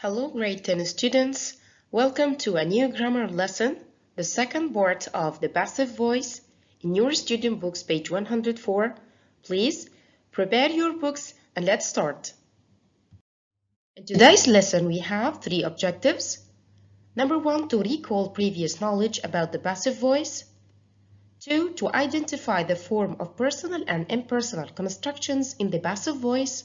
Hello, grade 10 students. Welcome to a new grammar lesson, the second part of the passive voice in your student books, page 104. Please prepare your books and let's start. In today's lesson, we have three objectives. Number 1, to recall previous knowledge about the passive voice. 2, to identify the form of personal and impersonal constructions in the passive voice.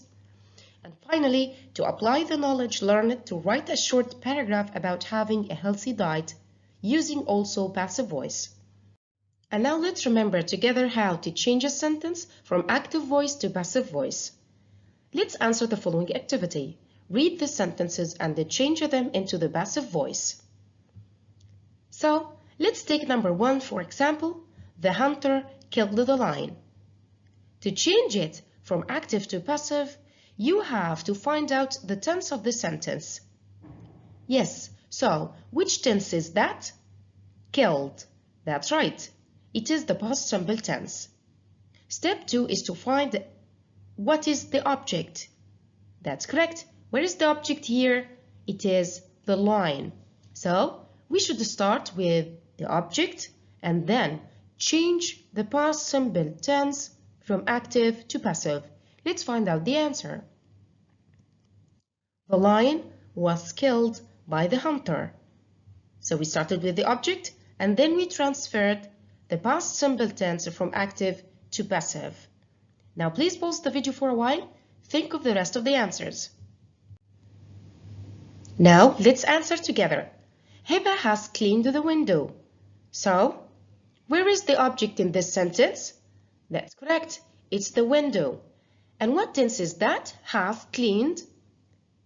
And finally, to apply the knowledge learned to write a short paragraph about having a healthy diet, using also passive voice. And now let's remember together how to change a sentence from active voice to passive voice. Let's answer the following activity. Read the sentences and then change them into the passive voice. So, let's take number 1 for example. The hunter killed the lion. To change it from active to passive, you have to find out the tense of the sentence. Yes, so which tense is that? Killed. That's right. It is the past simple tense. Step 2 is to find what is the object. That's correct. Where is the object here? It is the lion. So we should start with the object and then change the past simple tense from active to passive. Let's find out the answer. The lion was killed by the hunter. So we started with the object and then we transferred the past simple tense from active to passive. Now please pause the video for a while. Think of the rest of the answers. Now let's answer together. Hiba has cleaned the window. So, where is the object in this sentence? That's correct. It's the window. And what tense is that? Have cleaned?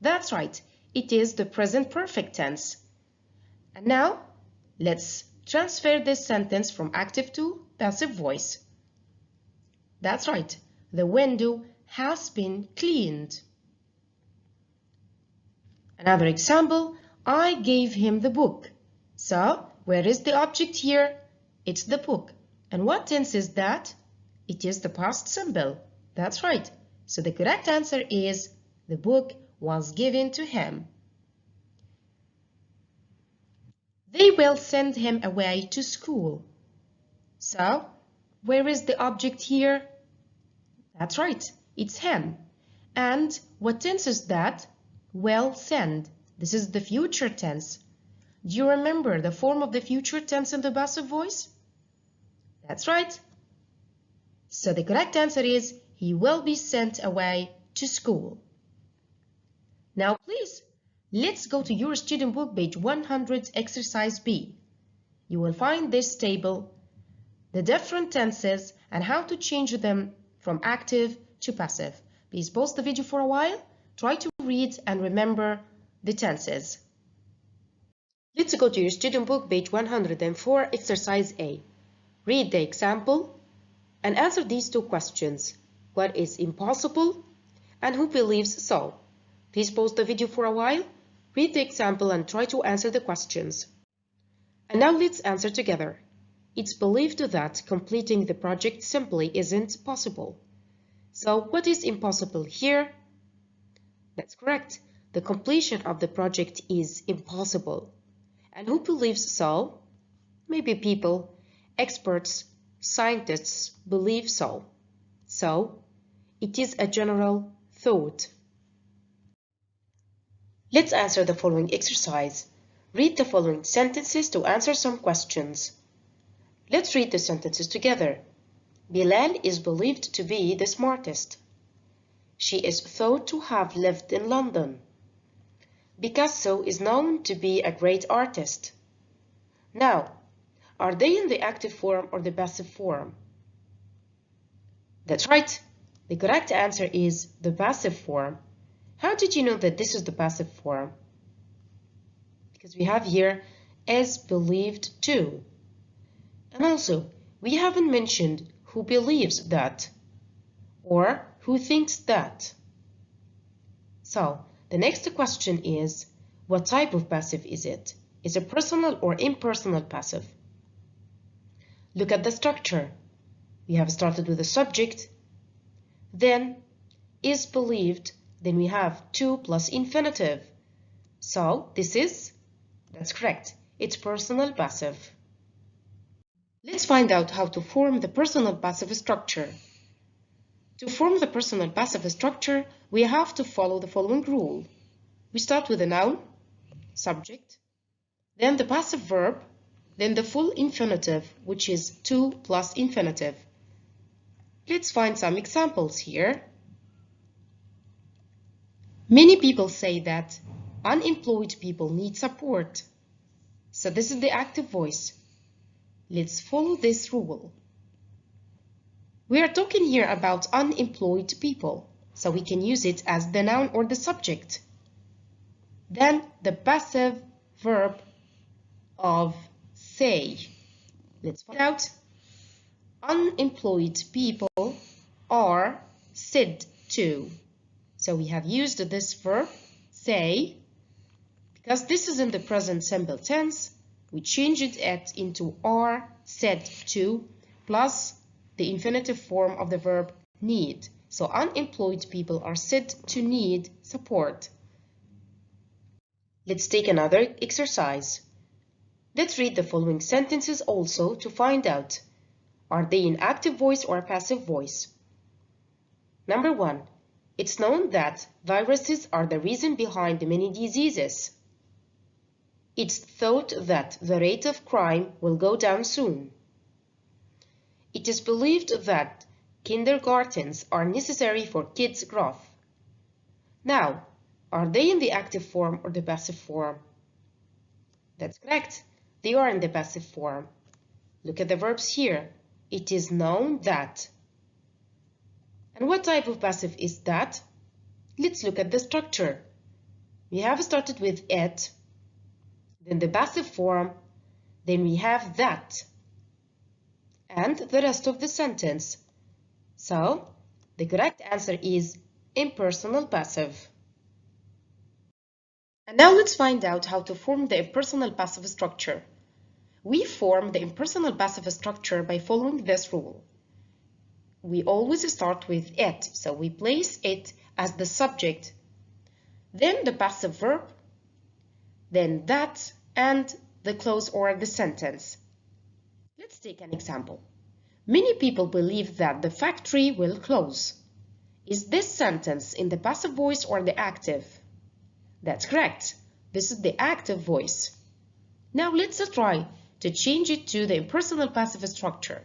That's right. It is the present perfect tense. And now, let's transfer this sentence from active to passive voice. That's right. The window has been cleaned. Another example, I gave him the book. So, where is the object here? It's the book. And what tense is that? It is the past simple. That's right. So the correct answer is the book was given to him. They will send him away to school. So, where is the object here? That's right. It's him. And what tense is that? Will send. This is the future tense. Do you remember the form of the future tense in the passive voice? That's right. So the correct answer is he will be sent away to school. Now please, let's go to your student book, page 100, exercise B. You will find this table, the different tenses and how to change them from active to passive. Please pause the video for a while. Try to read and remember the tenses. Let's go to your student book, page 104, exercise A. Read the example and answer these two questions. What is impossible and who believes so? Please pause the video for a while, read the example and try to answer the questions. And now let's answer together. It's believed that completing the project simply isn't possible. So what is impossible here? That's correct. The completion of the project is impossible. And who believes so? Maybe people, experts, scientists believe so. So, it is a general thought. Let's answer the following exercise. Read the following sentences to answer some questions. Let's read the sentences together. Bilal is believed to be the smartest. She is thought to have lived in London. Picasso is known to be a great artist. Now, are they in the active form or the passive form? That's right. The correct answer is the passive form. How did you know that this is the passive form? Because we have here is believed to. And also, we haven't mentioned who believes that or who thinks that. So, the next question is, what type of passive is it? Is it personal or impersonal passive? Look at the structure. We have started with the subject, then is believed, then we have to plus infinitive. So that's correct. It's personal passive. Let's find out how to form the personal passive structure. To form the personal passive structure, we have to follow the following rule. We start with a noun, subject, then the passive verb, then the full infinitive, which is to plus infinitive. Let's find some examples here. Many people say that unemployed people need support. So this is the active voice. Let's follow this rule. We are talking here about unemployed people, so we can use it as the noun or the subject. Then the passive verb of say. Let's find out. Unemployed people are said to. So we have used this verb, say, because this is in the present simple tense, we changed it into are said to plus the infinitive form of the verb need. So unemployed people are said to need support. Let's take another exercise. Let's read the following sentences also to find out, are they in active voice or passive voice? Number 1. It's known that viruses are the reason behind many diseases. It's thought that the rate of crime will go down soon. It is believed that kindergartens are necessary for kids' growth. Now, are they in the active form or the passive form? That's correct. They are in the passive form. Look at the verbs here. It is known that. And what type of passive is that? Let's look at the structure. We have started with it, then the passive form, then we have that, and the rest of the sentence. So, the correct answer is impersonal passive. And now let's find out how to form the impersonal passive structure. We form the impersonal passive structure by following this rule. We always start with it, so we place it as the subject, then the passive verb, then that, and the clause or the sentence. Let's take an example. Many people believe that the factory will close. Is this sentence in the passive voice or the active? That's correct. This is the active voice. Now let's try to change it to the impersonal passive structure.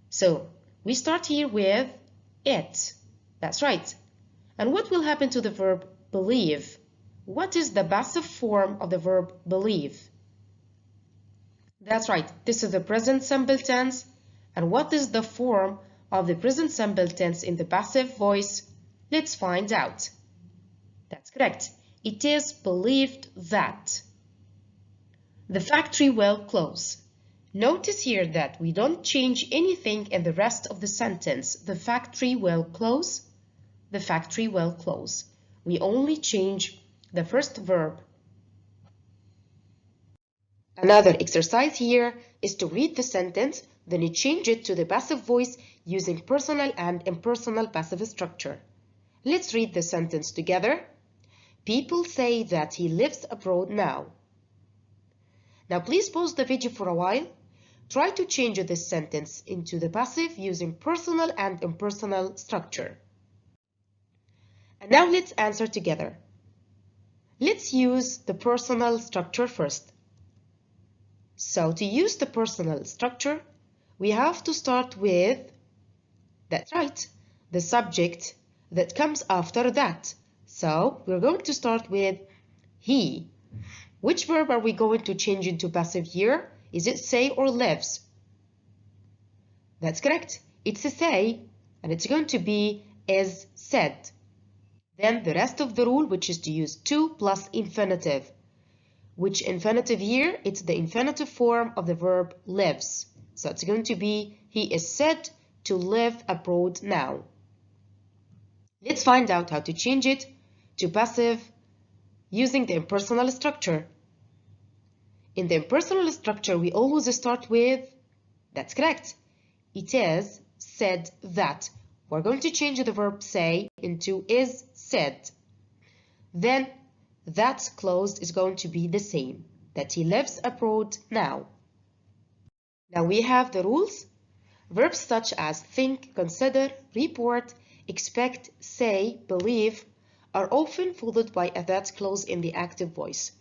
So, we start here with it. That's right. And what will happen to the verb believe? What is the passive form of the verb believe? That's right. This is the present simple tense. And what is the form of the present simple tense in the passive voice? Let's find out. That's correct. It is believed that the factory will close. Notice here that we don't change anything in the rest of the sentence. The factory will close. The factory will close. We only change the first verb. Another exercise here is to read the sentence, then you change it to the passive voice using personal and impersonal passive structure. Let's read the sentence together. People say that he lives abroad now. Now please pause the video for a while. Try to change this sentence into the passive using personal and impersonal structure. And now let's answer together. Let's use the personal structure first. So to use the personal structure, we have to start with, that's right, the subject that comes after that. So we're going to start with he. Which verb are we going to change into passive here? Is it say or lives? That's correct. It's a say, and it's going to be is said. Then the rest of the rule, which is to use to plus infinitive. Which infinitive here? It's the infinitive form of the verb lives. So it's going to be he is said to live abroad now. Let's find out how to change it to passive using the impersonal structure. In the impersonal structure, we always start with, that's correct, it is said that. We're going to change the verb say into is said. Then that clause is going to be the same, that he lives abroad now. Now we have the rules. Verbs such as think, consider, report, expect, say, believe are often followed by a that clause in the active voice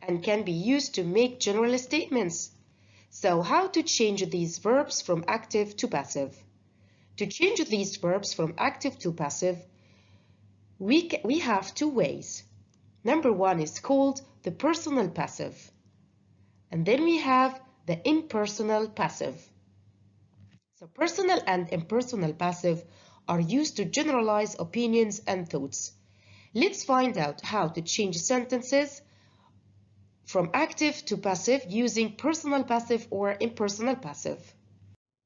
and can be used to make general statements. So how to change these verbs from active to passive? To change these verbs from active to passive, we have two ways. Number one is called the personal passive. And then we have the impersonal passive. So personal and impersonal passive are used to generalize opinions and thoughts. Let's find out how to change sentences from active to passive using personal passive or impersonal passive.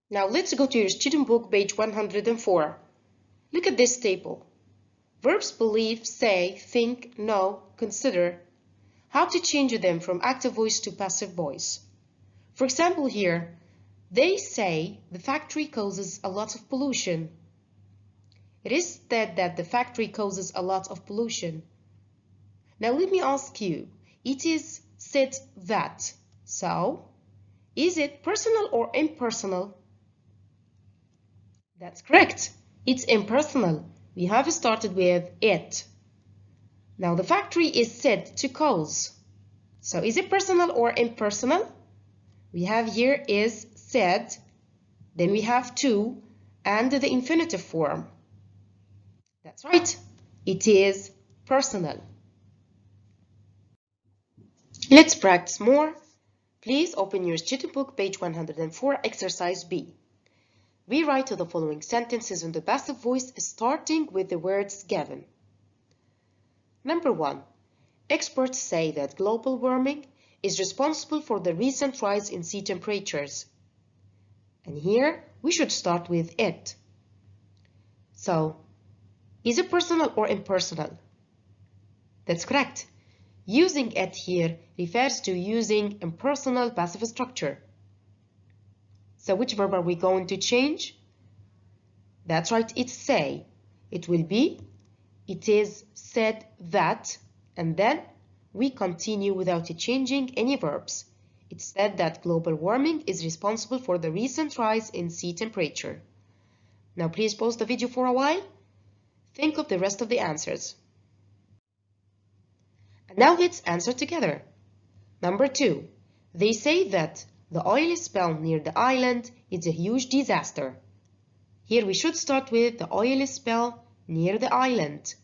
Now let's go to your student book, page 104. Look at this table. Verbs believe, say, think, know, consider. How to change them from active voice to passive voice. For example here, they say the factory causes a lot of pollution. It is said that the factory causes a lot of pollution. Now let me ask you, it is said that. So, is it personal or impersonal? That's correct. It's impersonal. We have started with it. Now the factory is said to cause. So is it personal or impersonal? We have here is said, then we have to, and the infinitive form. That's right. It is personal. Let's practice more. Please open your student book, page 104, exercise B. Rewrite the following sentences in the passive voice, starting with the words given. Number 1. Experts say that global warming is responsible for the recent rise in sea temperatures. And here we should start with it. So, is it personal or impersonal? That's correct. Using it here refers to using impersonal passive structure. So which verb are we going to change? That's right, it's say. It will be, it is said that, and then we continue without changing any verbs. It's said that global warming is responsible for the recent rise in sea temperature. Now please pause the video for a while. Think of the rest of the answers. And now let's answer together. Number 2. They say that the oil spill near the island is a huge disaster. Here we should start with the oil spill near the island.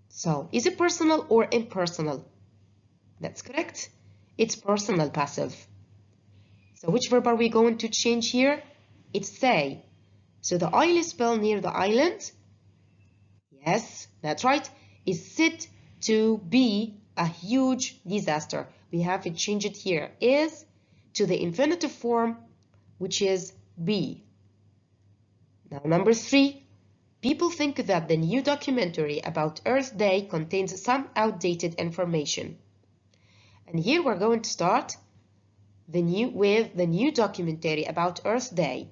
So, is it personal or impersonal? That's correct. It's personal passive. So which verb are we going to change here? It's say. So the oil spill near the island, yes, that's right, is said to be a huge disaster. We have to change it here, is to the infinitive form, which is be. Now number 3, people think that the new documentary about Earth Day contains some outdated information. And here we're going to start with the new documentary about Earth Day.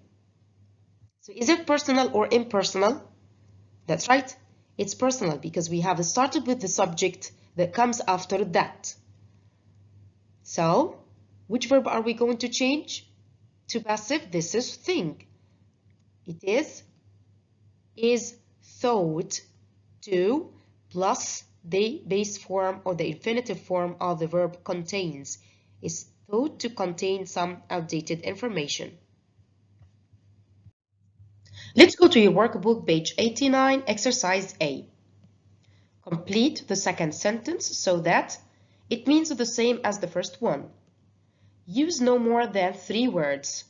So is it personal or impersonal? That's right, it's personal because we have started with the subject that comes after that. So, which verb are we going to change? To passive, this is think. It is thought to plus the base form or the infinitive form of the verb contains. Is thought to contain some outdated information. Let's go to your workbook, page 89, exercise A. Complete the second sentence so that it means the same as the first one. Use no more than 3 words.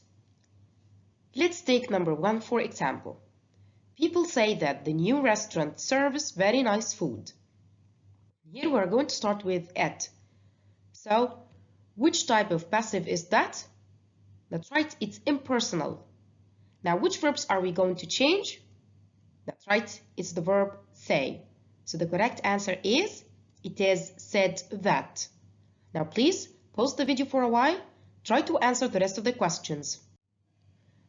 Let's take number 1 for example. People say that the new restaurant serves very nice food. Here we're going to start with it. So, which type of passive is that? That's right, it's impersonal. Now, which verbs are we going to change? That's right, it's the verb say. So the correct answer is, it is said that. Now please, pause the video for a while. Try to answer the rest of the questions.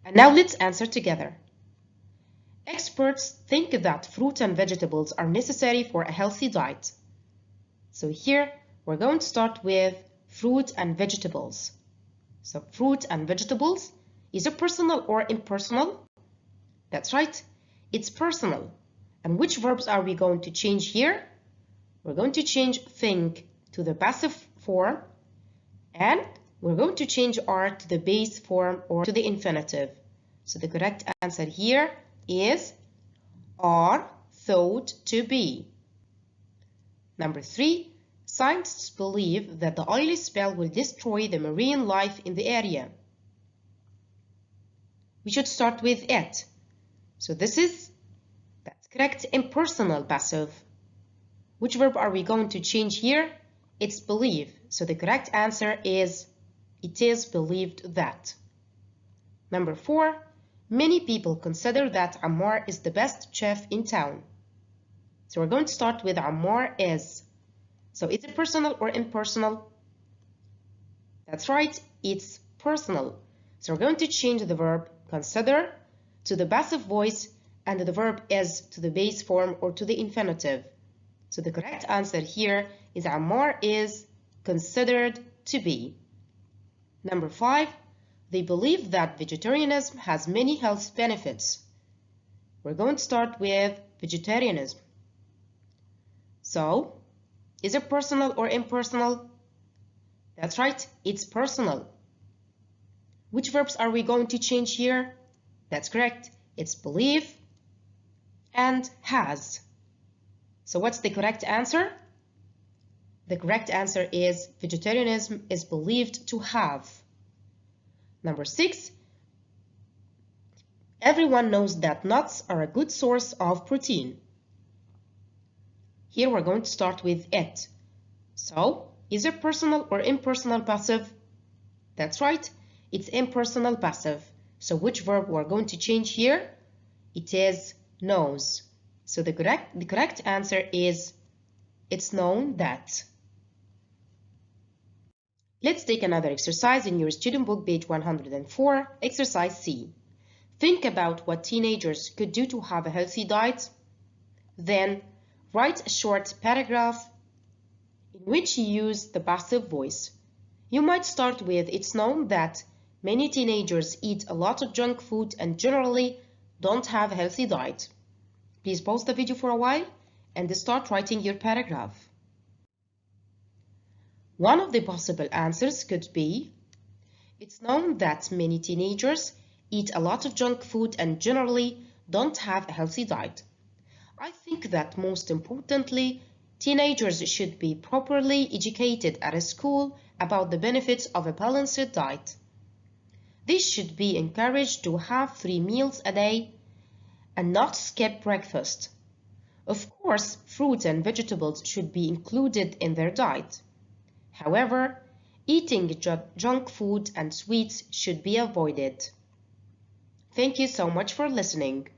And now let's answer together. Experts think that fruit and vegetables are necessary for a healthy diet. So here we're going to start with fruit and vegetables. So fruit and vegetables, is it personal or impersonal? That's right, it's personal. And which verbs are we going to change here? We're going to change think to the passive form, and we're going to change are to the base form or to the infinitive. So the correct answer here is are thought to be. Number 3, scientists believe that the oily spill will destroy the marine life in the area. We should start with it. So that's correct, impersonal passive. Which verb are we going to change here? It's believe. So the correct answer is it is believed that. Number 4, many people consider that Ammar is the best chef in town. So we're going to start with Ammar is. So is it personal or impersonal? That's right, it's personal. So we're going to change the verb consider to the passive voice and the verb is to the base form or to the infinitive. So the correct answer here is Ammar is considered to be. Number 5, they believe that vegetarianism has many health benefits. We're going to start with vegetarianism. So, is it personal or impersonal? That's right, it's personal. Which verbs are we going to change here? That's correct, it's believe and has. So what's the correct answer? The correct answer is vegetarianism is believed to have. Number 6, everyone knows that nuts are a good source of protein. Here we're going to start with it. So, is it personal or impersonal passive? That's right, it's impersonal passive. So which verb we're going to change here? It is knows. So the correct answer is it's known that. Let's take another exercise in your student book, page 104, exercise C. Think about what teenagers could do to have a healthy diet. Then write a short paragraph in which you use the passive voice. You might start with it's known that many teenagers eat a lot of junk food and generally don't have a healthy diet. Please pause the video for a while and start writing your paragraph. One of the possible answers could be, it's known that many teenagers eat a lot of junk food and generally don't have a healthy diet. I think that most importantly, teenagers should be properly educated at a school about the benefits of a balanced diet. They should be encouraged to have 3 meals a day and not skip breakfast. Of course, fruits and vegetables should be included in their diet. However, eating junk food and sweets should be avoided. Thank you so much for listening.